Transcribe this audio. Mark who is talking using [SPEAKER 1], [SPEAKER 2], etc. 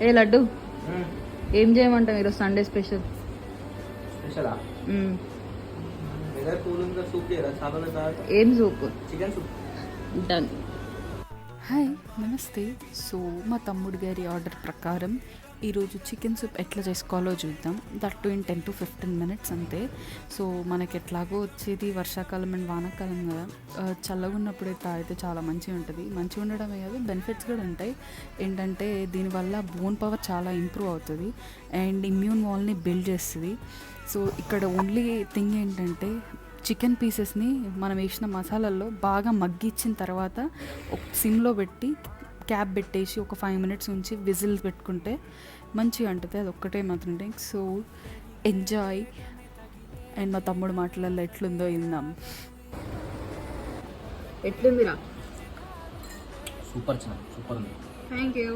[SPEAKER 1] ఏ లడ్డు ఏం చేయమంటావు ఈరోజు సండే స్పెషల్?
[SPEAKER 2] స్పెషలా? వెదర్ కూల్ ఉంది, సూప్ చేయరా? చాలా
[SPEAKER 1] ఏం soup?
[SPEAKER 2] Chicken soup.
[SPEAKER 1] Done.
[SPEAKER 3] Hi, నమస్తే. సో మా తమ్ముడు గారి ఆర్డర్ ప్రకారం ఈరోజు చికెన్ సూప్ ఎట్లా చేసుకోవాలో చూద్దాం. That to in 10 to 15 minutes అంతే. సో మనకి ఎట్లాగో వచ్చేది వర్షాకాలం అండ్ వానాకాలం కదా, చల్లగా ఉన్నప్పుడే తాగితే చాలా మంచిగా ఉంటుంది. మంచిగా ఉండడమే కాదు, బెనిఫిట్స్ కూడా ఉంటాయి. ఏంటంటే దీనివల్ల బోన్ పవర్ చాలా ఇంప్రూవ్ అవుతుంది అండ్ ఇమ్యూన్ వాల్ని బిల్డ్ చేస్తుంది. సో ఇక్కడ ఓన్లీ థింగ్ ఏంటంటే చికెన్ పీసెస్ని మనం వేసిన మసాలాల్లో బాగా మగ్గిచ్చిన తర్వాత ఒక సిమ్లో పెట్టి క్యాప్ పెట్టేసి ఒక 5 minutes ఉంచి విజిల్ పెట్టుకుంటే మంచిగా ఉంటుంది. అది ఒక్కటే మాత్రం. So enjoy. అండ్ మా తమ్ముడు మాటలలో ఎట్లుందో విందాం.
[SPEAKER 1] ఎట్లుందిరా?
[SPEAKER 2] సూపర్ చిన్న, సూపర్ ఉంది.
[SPEAKER 1] Thank you.